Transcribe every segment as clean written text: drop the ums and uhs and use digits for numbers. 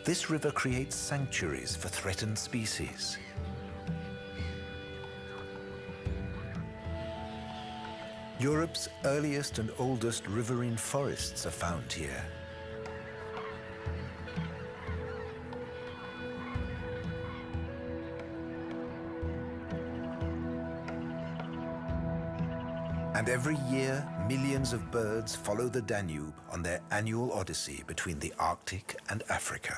This river creates sanctuaries for threatened species. Europe's earliest and oldest riverine forests are found here. And every year, millions of birds follow the Danube on their annual odyssey between the Arctic and Africa.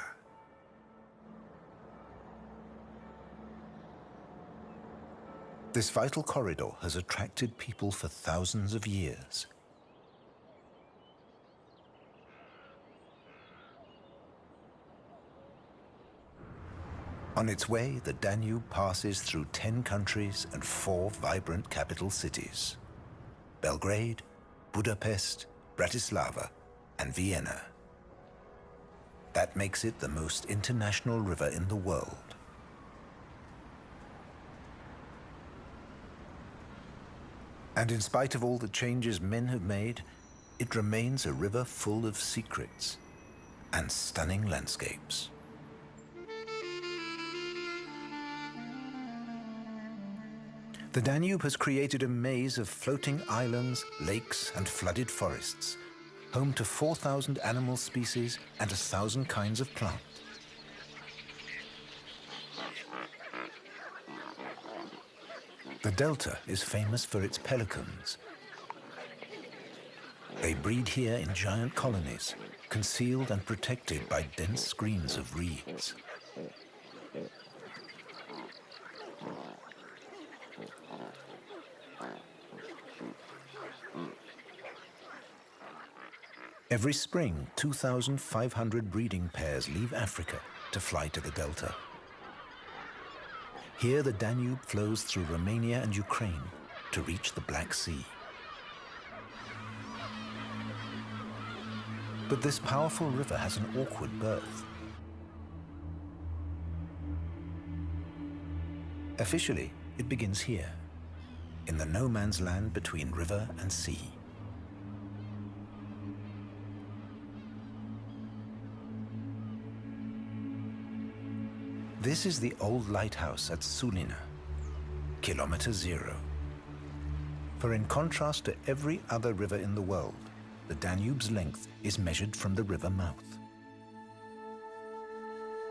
This vital corridor has attracted people for thousands of years. On its way, the Danube passes through 10 countries and 4 vibrant capital cities: Belgrade, Budapest, Bratislava, and Vienna. That makes it the most international river in the world. And in spite of all the changes men have made, it remains a river full of secrets and stunning landscapes. The Danube has created a maze of floating islands, lakes, and flooded forests, home to 4,000 animal species and 1,000 kinds of plant. The delta is famous for its pelicans. They breed here in giant colonies, concealed and protected by dense screens of reeds. Every spring, 2,500 breeding pairs leave Africa to fly to the delta. Here the Danube flows through Romania and Ukraine to reach the Black Sea. But this powerful river has an awkward birth. Officially, it begins here, in the no-man's land between river and sea. This is the old lighthouse at Sulina, Kilometer Zero. For in contrast to every other river in the world, the Danube's length is measured from the river mouth.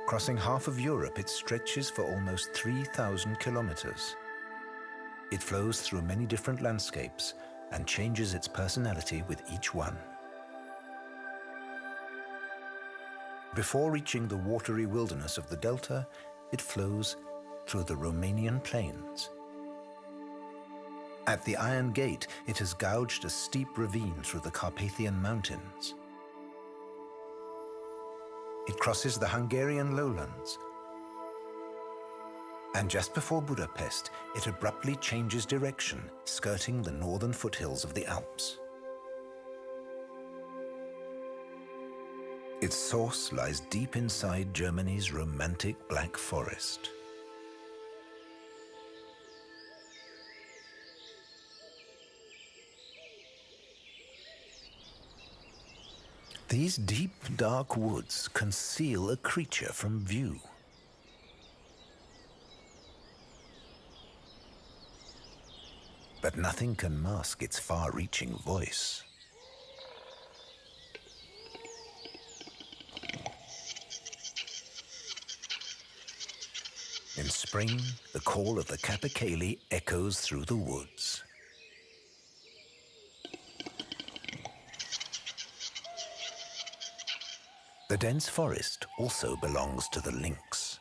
Crossing half of Europe, it stretches for almost 3,000 kilometers. It flows through many different landscapes and changes its personality with each one. Before reaching the watery wilderness of the delta, it flows through the Romanian plains. At the Iron Gate, it has gouged a steep ravine through the Carpathian Mountains. It crosses the Hungarian lowlands. And just before Budapest, it abruptly changes direction, skirting the northern foothills of the Alps. Its source lies deep inside Germany's romantic Black Forest. These deep, dark woods conceal a creature from view. But nothing can mask its far-reaching voice. In spring, the call of the capercaillie echoes through the woods. The dense forest also belongs to the lynx.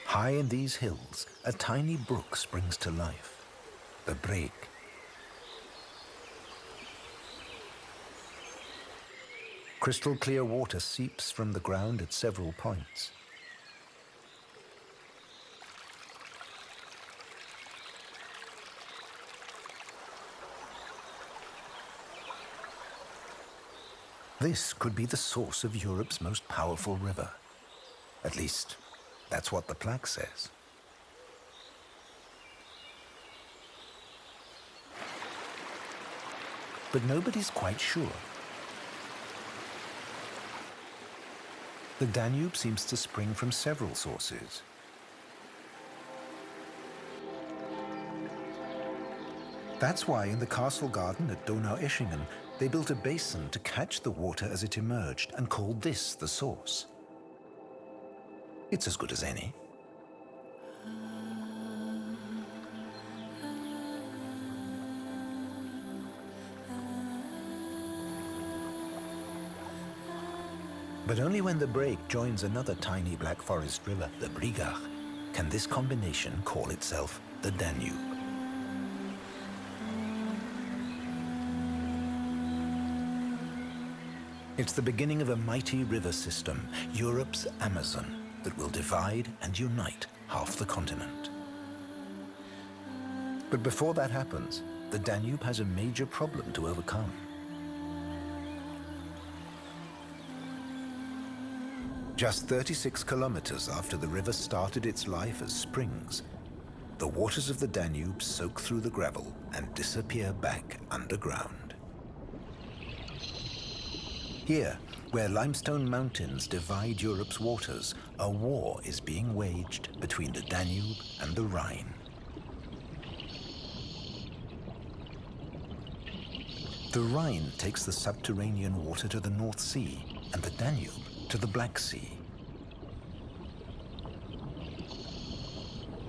High in these hills, a tiny brook springs to life, the Breg. Crystal clear water seeps from the ground at several points. This could be the source of Europe's most powerful river. At least, that's what the plaque says. But nobody's quite sure. The Danube seems to spring from several sources. That's why in the castle garden at Donaueschingen, they built a basin to catch the water as it emerged and called this the source. It's as good as any. But only when the break joins another tiny Black Forest river, the Brigach, can this combination call itself the Danube. It's the beginning of a mighty river system, Europe's Amazon, that will divide and unite half the continent. But before that happens, the Danube has a major problem to overcome. Just 36 kilometers after the river started its life as springs, the waters of the Danube soak through the gravel and disappear back underground. Here, where limestone mountains divide Europe's waters, a war is being waged between the Danube and the Rhine. The Rhine takes the subterranean water to the North Sea and the Danube to the Black Sea.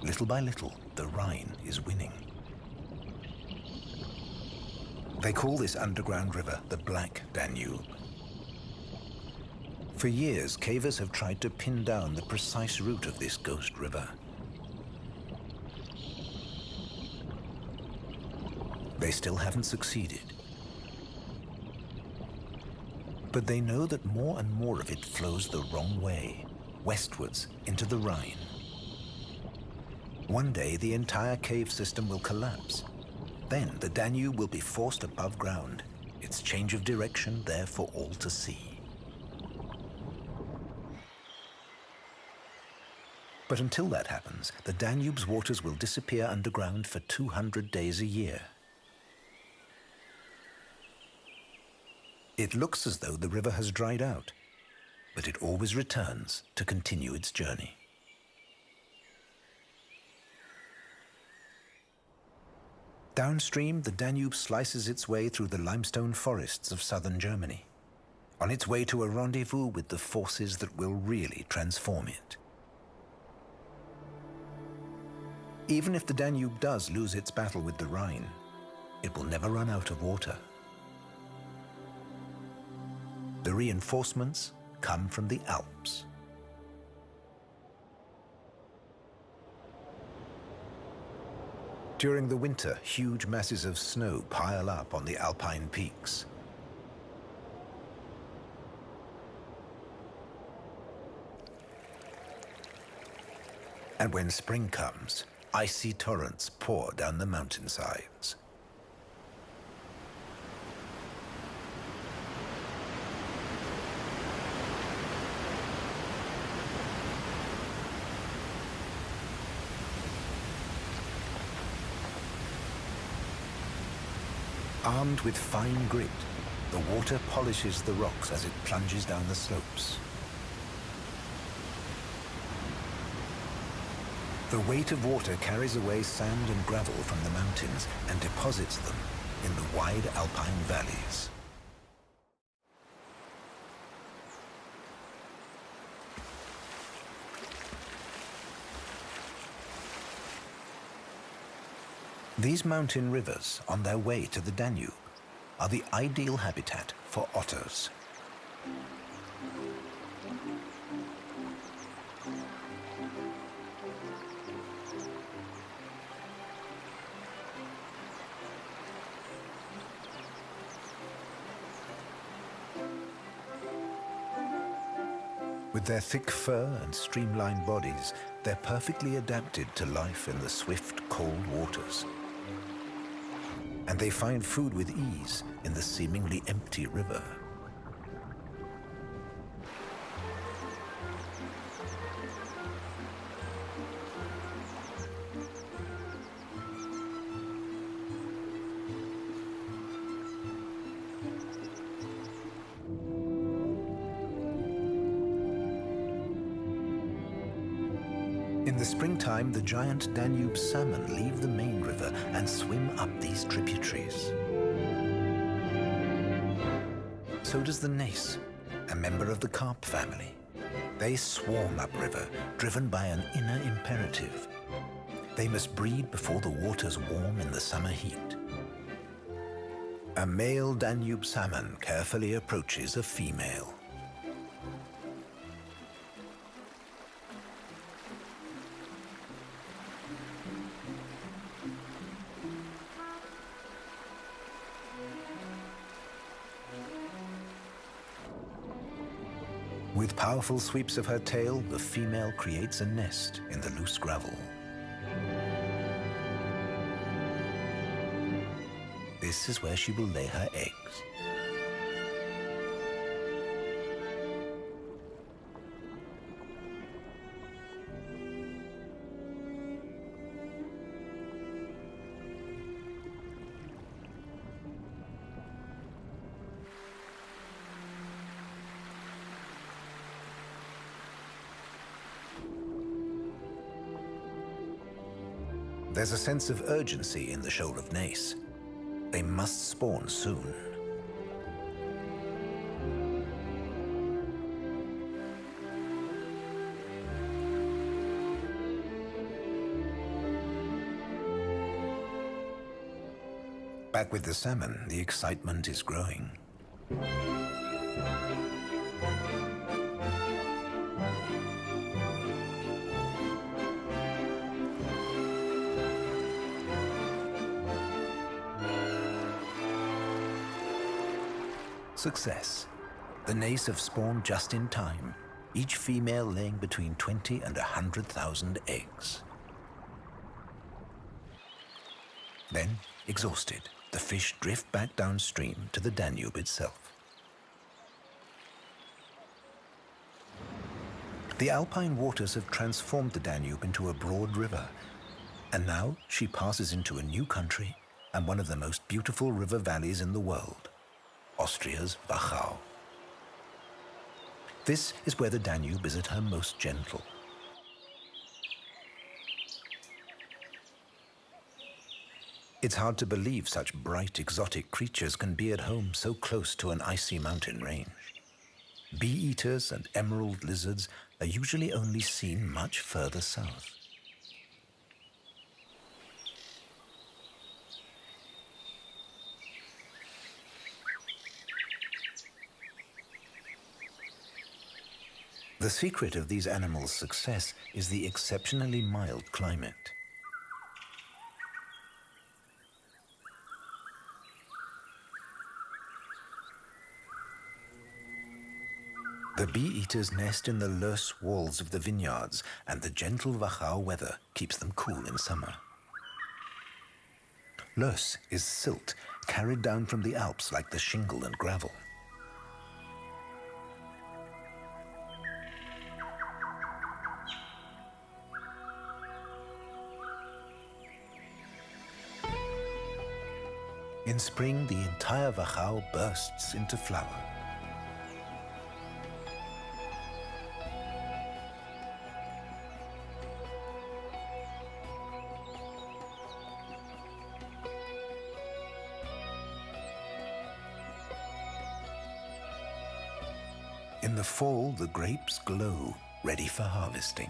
Little by little, the Rhine is winning. They call this underground river the Black Danube. For years, cavers have tried to pin down the precise route of this ghost river. They still haven't succeeded. But they know that more and more of it flows the wrong way, westwards into the Rhine. One day, the entire cave system will collapse. Then the Danube will be forced above ground, its change of direction there for all to see. But until that happens, the Danube's waters will disappear underground for 200 days a year. It looks as though the river has dried out, but it always returns to continue its journey. Downstream, the Danube slices its way through the limestone forests of southern Germany, on its way to a rendezvous with the forces that will really transform it. Even if the Danube does lose its battle with the Rhine, it will never run out of water. The reinforcements come from the Alps. During the winter, huge masses of snow pile up on the Alpine peaks. And when spring comes, icy torrents pour down the mountainsides. Armed with fine grit, the water polishes the rocks as it plunges down the slopes. The weight of water carries away sand and gravel from the mountains and deposits them in the wide alpine valleys. These mountain rivers, on their way to the Danube, are the ideal habitat for otters. With their thick fur and streamlined bodies, they're perfectly adapted to life in the swift, cold waters. And they find food with ease in the seemingly empty river. In the springtime, the giant Danube salmon leave the main river and swim up these tributaries. So does the nace, a member of the carp family. They swarm upriver, driven by an inner imperative. They must breed before the waters warm in the summer heat. A male Danube salmon carefully approaches a female. With powerful sweeps of her tail, the female creates a nest in the loose gravel. This is where she will lay her eggs. There's a sense of urgency in the shoal of Nace. They must spawn soon. Back with the salmon, the excitement is growing. Success. The nace have spawned just in time, each female laying between 20 and 100,000 eggs. Then, exhausted, the fish drift back downstream to the Danube itself. The alpine waters have transformed the Danube into a broad river, and now she passes into a new country and one of the most beautiful river valleys in the world. Austria's Wachau. This is where the Danube is at her most gentle. It's hard to believe such bright, exotic creatures can be at home so close to an icy mountain range. Bee-eaters and emerald lizards are usually only seen much further south. The secret of these animals' success is the exceptionally mild climate. The bee-eaters nest in the loess walls of the vineyards, and the gentle Wachau weather keeps them cool in summer. Loess is silt carried down from the Alps like the shingle and gravel. In spring, the entire Wachau bursts into flower. In the fall, the grapes glow, ready for harvesting.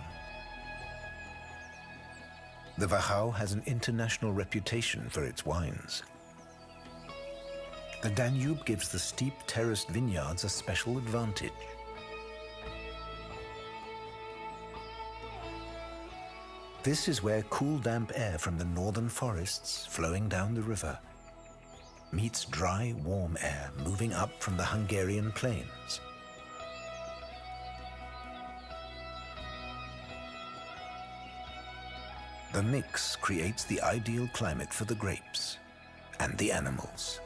The Wachau has an international reputation for its wines. The Danube gives the steep terraced vineyards a special advantage. This is where cool, damp air from the northern forests flowing down the river meets dry, warm air moving up from the Hungarian plains. The mix creates the ideal climate for the grapes and the animals.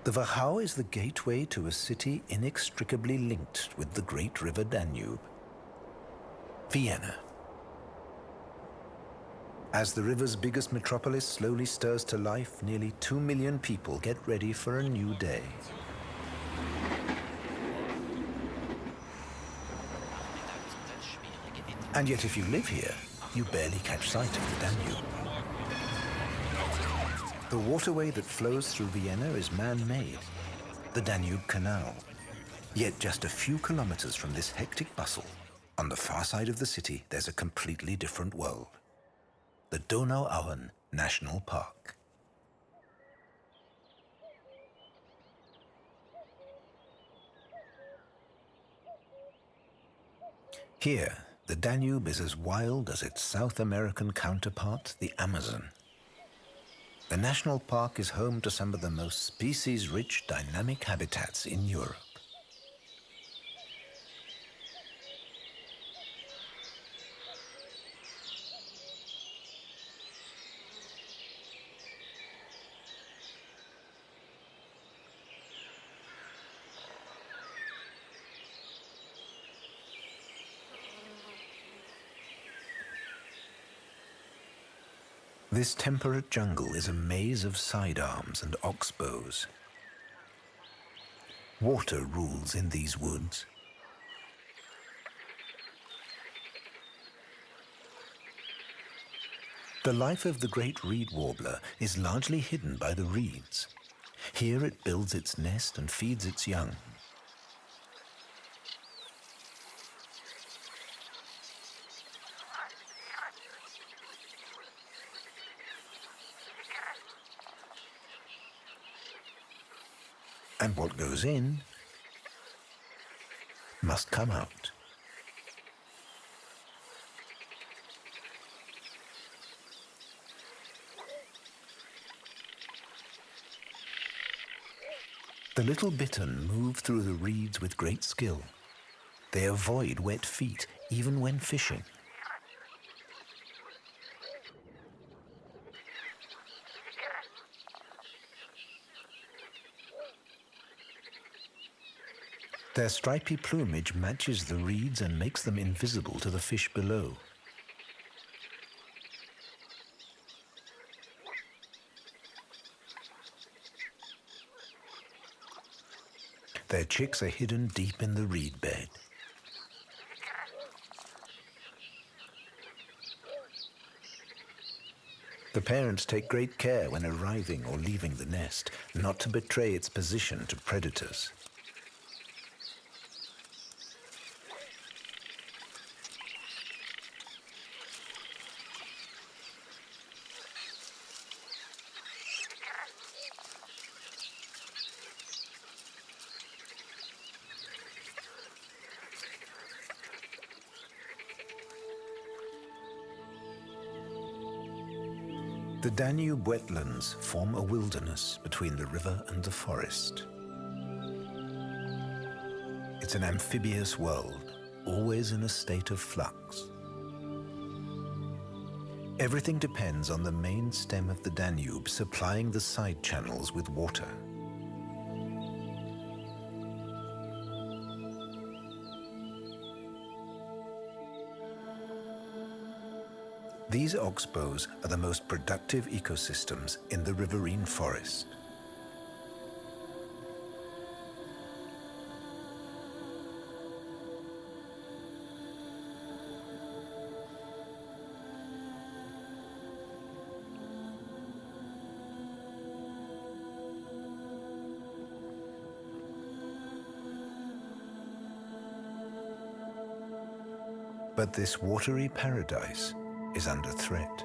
The Wachau is the gateway to a city inextricably linked with the great river Danube. Vienna. As the river's biggest metropolis slowly stirs to life, nearly 2 million people get ready for a new day. And yet if you live here, you barely catch sight of the Danube. The waterway that flows through Vienna is man-made, the Danube Canal. Yet just a few kilometers from this hectic bustle, on the far side of the city, there's a completely different world. The Donauauen National Park. Here, the Danube is as wild as its South American counterpart, the Amazon. The national park is home to some of the most species-rich, dynamic habitats in Europe. This temperate jungle is a maze of sidearms and oxbows. Water rules in these woods. The life of the great reed warbler is largely hidden by the reeds. Here it builds its nest and feeds its young. And what goes in must come out. The little bittern move through the reeds with great skill. They avoid wet feet, even when fishing. Their stripy plumage matches the reeds and makes them invisible to the fish below. Their chicks are hidden deep in the reed bed. The parents take great care when arriving or leaving the nest, not to betray its position to predators. The Danube wetlands form a wilderness between the river and the forest. It's an amphibious world, always in a state of flux. Everything depends on the main stem of the Danube supplying the side channels with water. These oxbows are the most productive ecosystems in the riverine forest. But this watery paradise is under threat.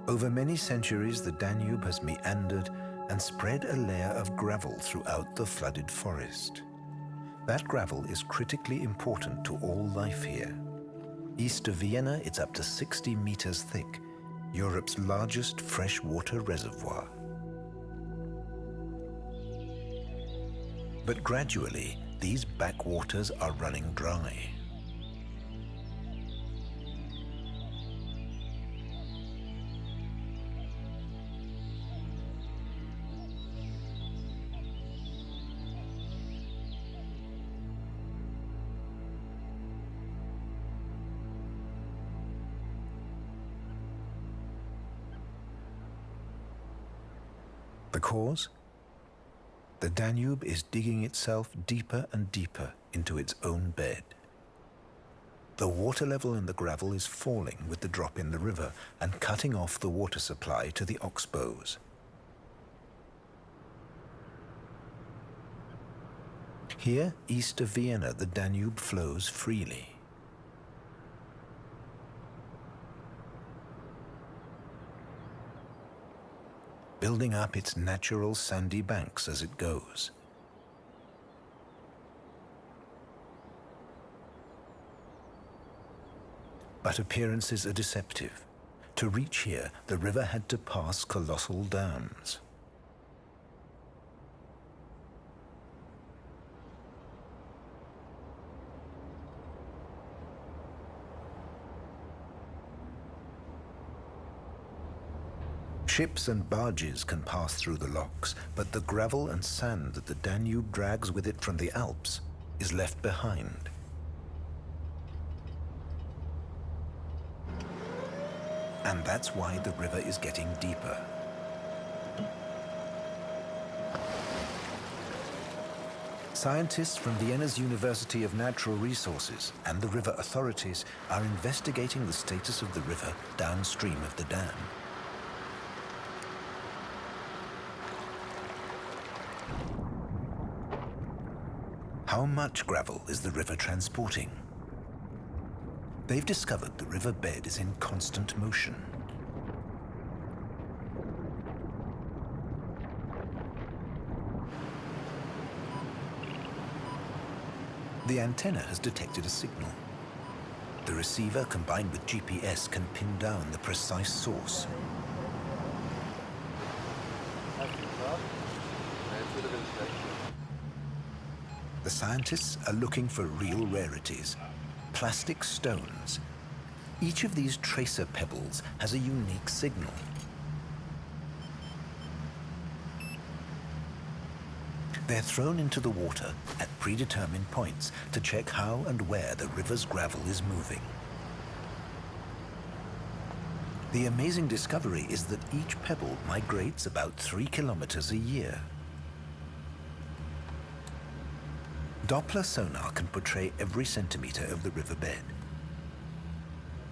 Over many centuries, the Danube has meandered and spread a layer of gravel throughout the flooded forest. That gravel is critically important to all life here. East of Vienna, it's up to 60 meters thick, Europe's largest freshwater reservoir. But gradually, these backwaters are running dry. The cause? The Danube is digging itself deeper and deeper into its own bed. The water level in the gravel is falling with the drop in the river and cutting off the water supply to the oxbows. Here, east of Vienna, the Danube flows freely. Building up its natural sandy banks as it goes. But appearances are deceptive. To reach here, the river had to pass colossal dams. Ships and barges can pass through the locks, but the gravel and sand that the Danube drags with it from the Alps is left behind. And that's why the river is getting deeper. Scientists from Vienna's University of Natural Resources and the river authorities are investigating the status of the river downstream of the dam. How much gravel is the river transporting? They've discovered the river bed is in constant motion. The antenna has detected a signal. The receiver, combined with GPS, can pin down the precise source. The scientists are looking for real rarities, plastic stones. Each of these tracer pebbles has a unique signal. They're thrown into the water at predetermined points to check how and where the river's gravel is moving. The amazing discovery is that each pebble migrates about 3 kilometers a year. Doppler sonar can portray every centimeter of the riverbed.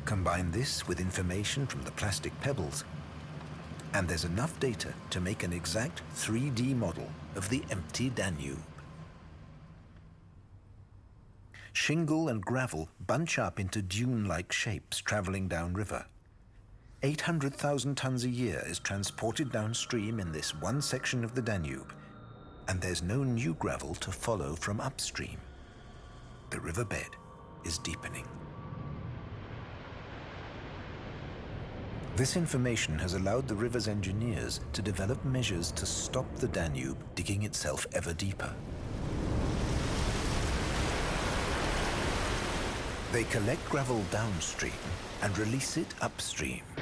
Combine this with information from the plastic pebbles, and there's enough data to make an exact 3D model of the empty Danube. Shingle and gravel bunch up into dune-like shapes traveling downriver. 800,000 tons a year is transported downstream in this one section of the Danube, and there's no new gravel to follow from upstream. The riverbed is deepening. This information has allowed the river's engineers to develop measures to stop the Danube digging itself ever deeper. They collect gravel downstream and release it upstream. –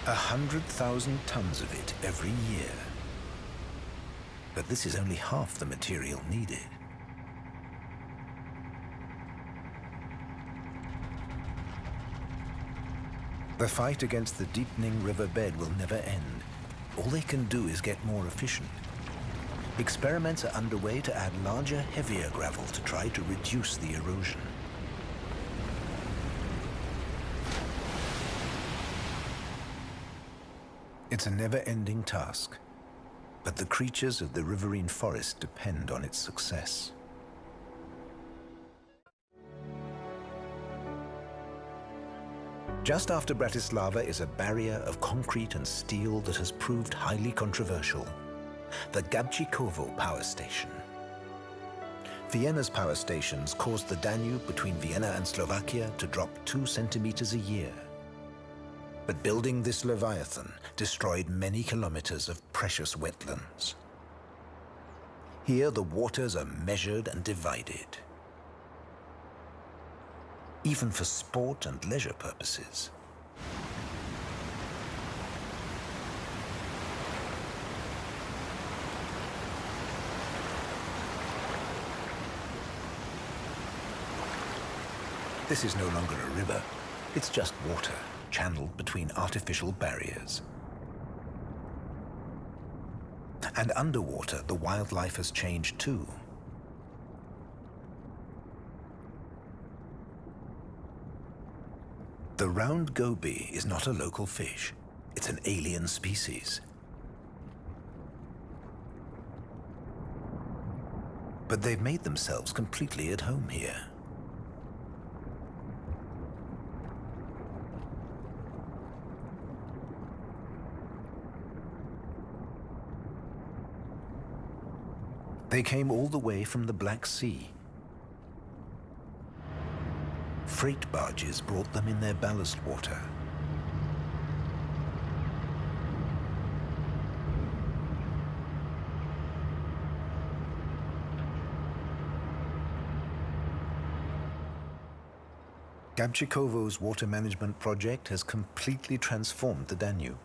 100,000 tons of it every year. But this is only half the material needed. The fight against the deepening riverbed will never end. All they can do is get more efficient. Experiments are underway to add larger, heavier gravel to try to reduce the erosion. It's a never-ending task, but the creatures of the riverine forest depend on its success. Just after Bratislava is a barrier of concrete and steel that has proved highly controversial, the Gabčíkovo power station. Vienna's power stations caused the Danube between Vienna and Slovakia to drop 2 centimeters a year. But building this Leviathan destroyed many kilometers of precious wetlands. Here the waters are measured and divided. Even for sport and leisure purposes. This is no longer a river, it's just water, channeled between artificial barriers. And underwater, the wildlife has changed too. The round goby is not a local fish, it's an alien species. But they've made themselves completely at home here. They came all the way from the Black Sea. Freight barges brought them in their ballast water. Gabčíkovo's water management project has completely transformed the Danube.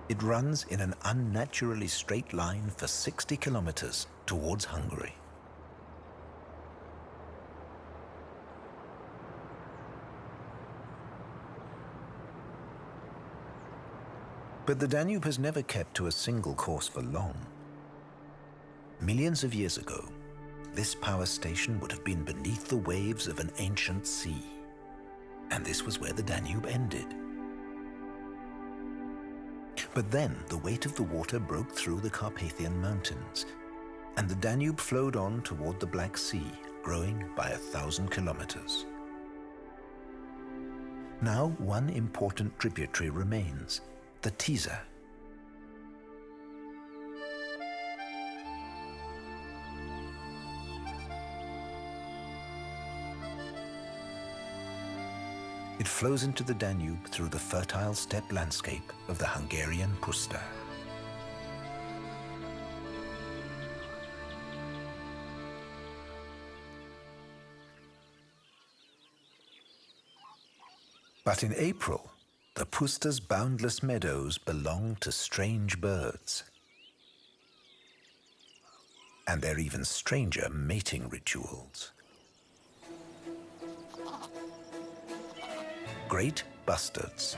It runs in an unnaturally straight line for 60 kilometers towards Hungary. But the Danube has never kept to a single course for long. Millions of years ago, this power station would have been beneath the waves of an ancient sea. And this was where the Danube ended. But then the weight of the water broke through the Carpathian Mountains, and the Danube flowed on toward the Black Sea, growing by 1,000 kilometers. Now one important tributary remains, the Tisza. It flows into the Danube through the fertile steppe landscape of the Hungarian Puszta. But in April, the Puszta's boundless meadows belong to strange birds. And their even stranger mating rituals. Great bustards.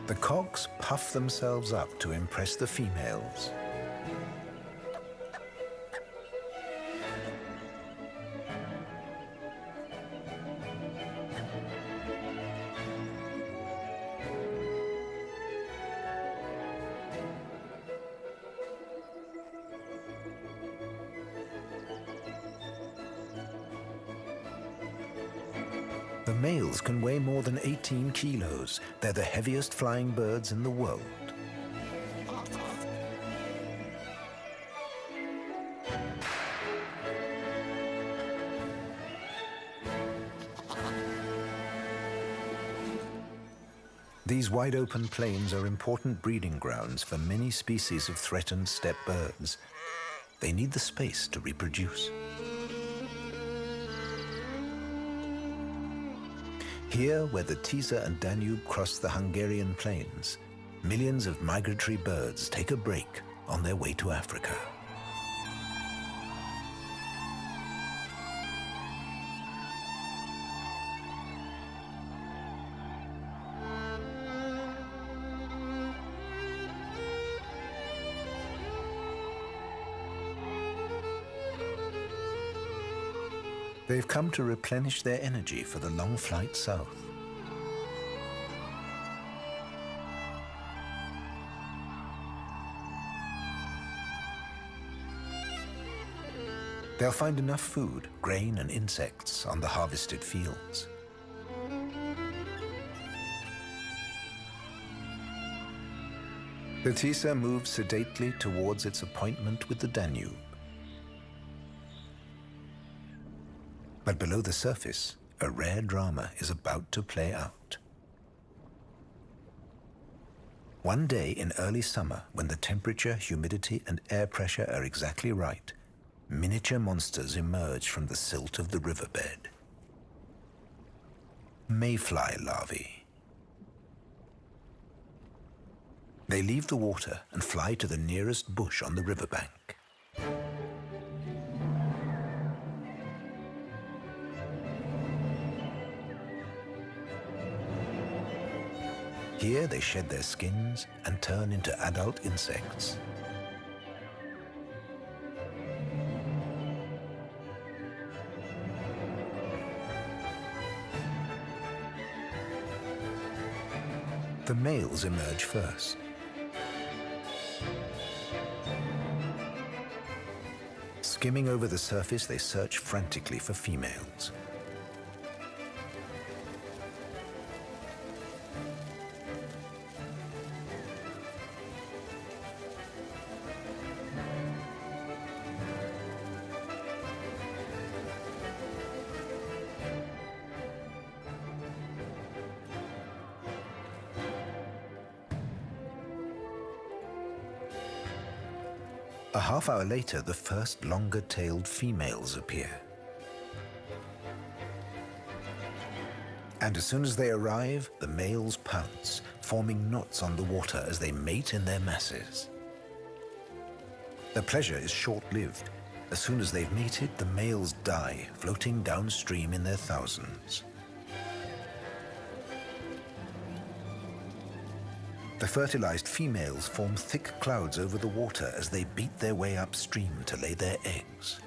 The cocks puff themselves up to impress the females. The males can weigh more than 18 kilos. They're the heaviest flying birds in the world. These wide-open plains are important breeding grounds for many species of threatened steppe birds. They need the space to reproduce. Here, where the Tisza and Danube cross the Hungarian plains, millions of migratory birds take a break on their way to Africa. They've come to replenish their energy for the long flight south. They'll find enough food, grain and insects on the harvested fields. The Tisza moves sedately towards its appointment with the Danube. But below the surface, a rare drama is about to play out. One day in early summer, when the temperature, humidity, and air pressure are exactly right, miniature monsters emerge from the silt of the riverbed. Mayfly larvae. They leave the water and fly to the nearest bush on the riverbank. Here they shed their skins and turn into adult insects. The males emerge first. Skimming over the surface, they search frantically for females. A half hour later, the first longer-tailed females appear. And as soon as they arrive, the males pounce, forming knots on the water as they mate in their masses. The pleasure is short-lived. As soon as they've mated, the males die, floating downstream in their thousands. The fertilized females form thick clouds over the water as they beat their way upstream to lay their eggs.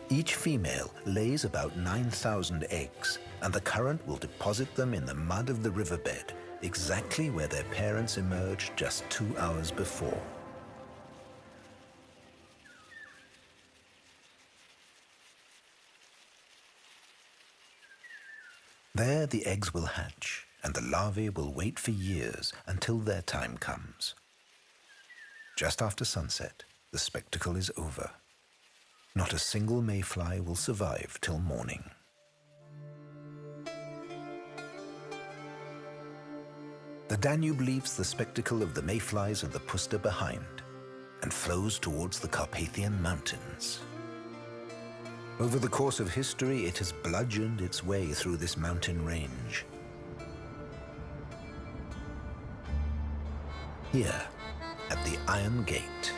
Each female lays about 9,000 eggs, and the current will deposit them in the mud of the riverbed, exactly where their parents emerged just 2 hours before. There the eggs will hatch, and the larvae will wait for years until their time comes. Just after sunset, the spectacle is over. Not a single mayfly will survive till morning. The Danube leaves the spectacle of the mayflies and the puster behind and flows towards the Carpathian Mountains. Over the course of history, it has bludgeoned its way through this mountain range. Here, at the Iron Gate.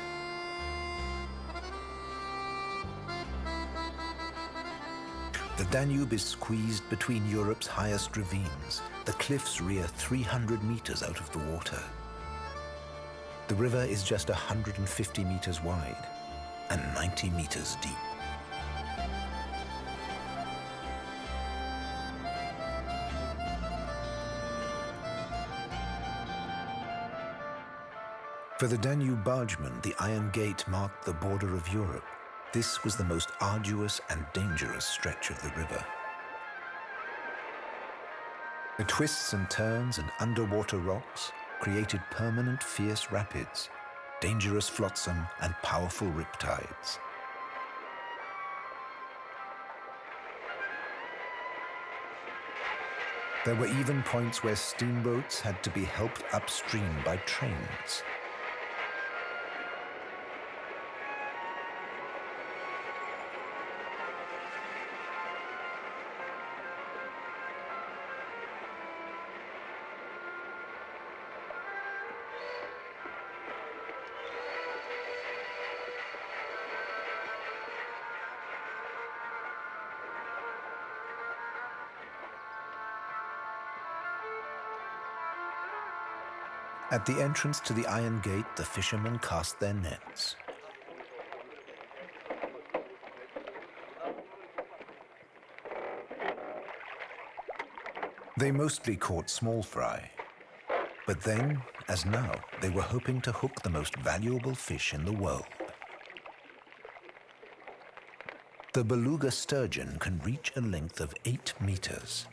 The Danube is squeezed between Europe's highest ravines. The cliffs rear 300 meters out of the water. The river is just 150 meters wide and 90 meters deep. For the Danube bargemen, the Iron Gate marked the border of Europe. This was the most arduous and dangerous stretch of the river. The twists and turns and underwater rocks created permanent fierce rapids, dangerous flotsam, and powerful riptides. There were even points where steamboats had to be helped upstream by trains. At the entrance to the Iron Gate, the fishermen cast their nets. They mostly caught small fry, but then, as now, they were hoping to hook the most valuable fish in the world. The beluga sturgeon can reach a length of 8 meters.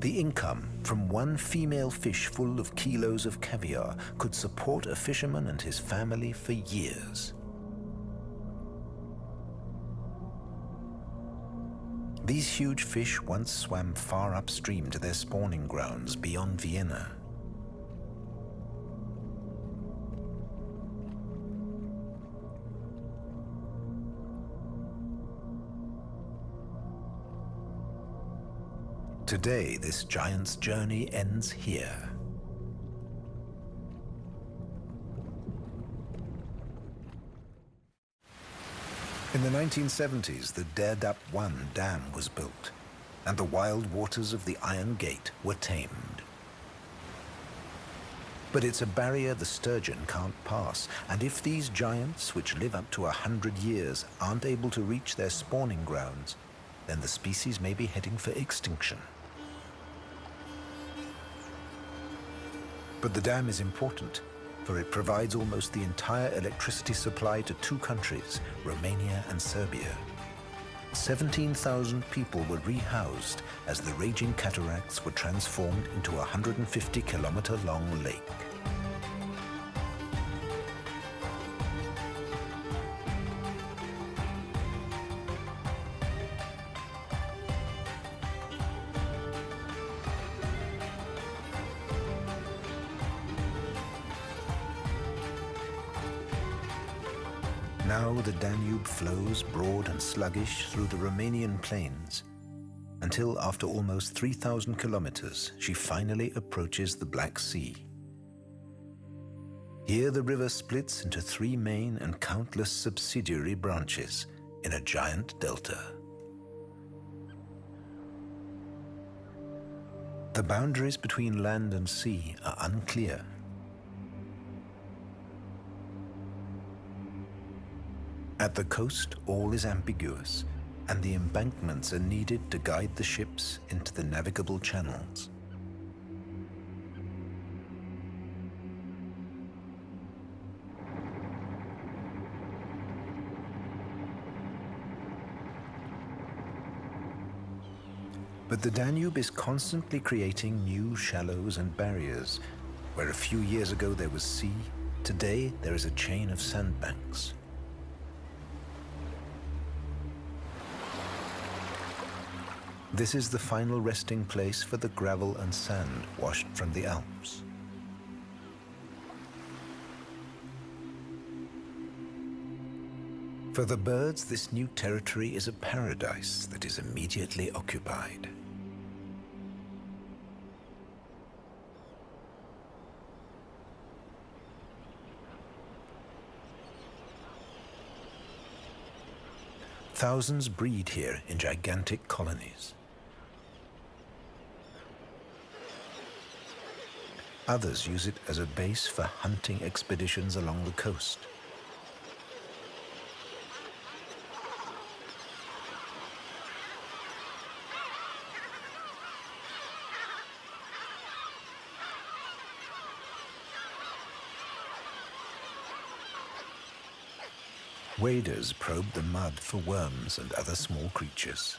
The income from one female fish full of kilos of caviar could support a fisherman and his family for years. These huge fish once swam far upstream to their spawning grounds beyond Vienna. Today, this giant's journey ends here. In the 1970s, the Danube 1 dam was built, and the wild waters of the Iron Gate were tamed. But it's a barrier the sturgeon can't pass, and if these giants, which live up to 100 years, aren't able to reach their spawning grounds, then the species may be heading for extinction. But the dam is important, for it provides almost the entire electricity supply to 2 countries, Romania and Serbia. 17,000 people were rehoused as the raging cataracts were transformed into a 150-kilometer-long lake. Now the Danube flows broad and sluggish through the Romanian plains, until after almost 3,000 kilometers, she finally approaches the Black Sea. Here the river splits into 3 main and countless subsidiary branches in a giant delta. The boundaries between land and sea are unclear. At the coast, all is ambiguous, and the embankments are needed to guide the ships into the navigable channels. But the Danube is constantly creating new shallows and barriers. Where a few years ago there was sea, today there is a chain of sandbanks. This is the final resting place for the gravel and sand washed from the Alps. For the birds, this new territory is a paradise that is immediately occupied. Thousands breed here in gigantic colonies. Others use it as a base for hunting expeditions along the coast. Waders probe the mud for worms and other small creatures.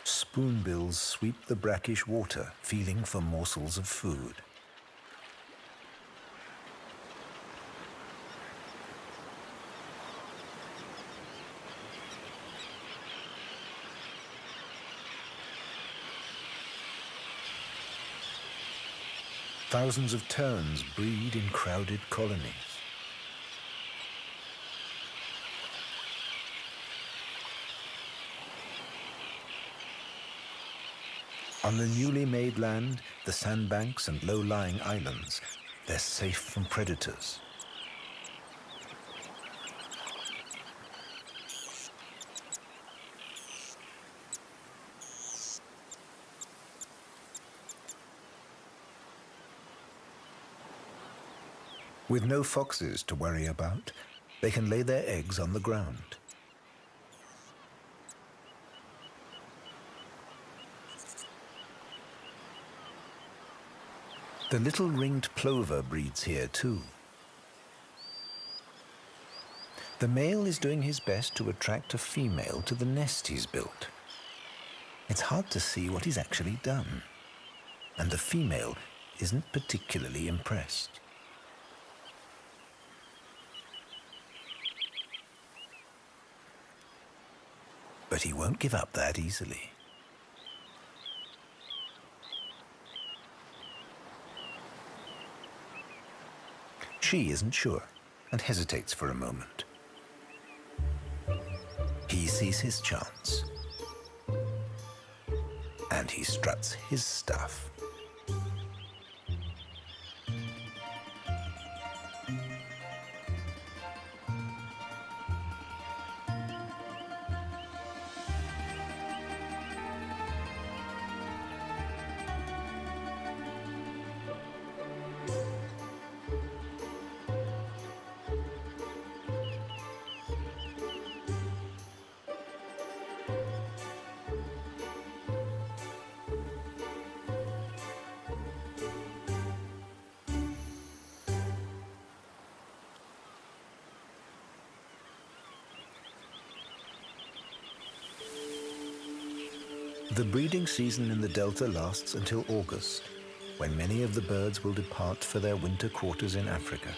Spoonbills sweep the brackish water, feeling for morsels of food. Thousands of terns breed in crowded colonies. On the newly made land, the sandbanks and low-lying islands, they're safe from predators. With no foxes to worry about, they can lay their eggs on the ground. The little ringed plover breeds here too. The male is doing his best to attract a female to the nest he's built. It's hard to see what he's actually done, and the female isn't particularly impressed. But he won't give up that easily. She isn't sure and hesitates for a moment. He sees his chance, and he struts his stuff. The breeding season in the Delta lasts until August, when many of the birds will depart for their winter quarters in Africa.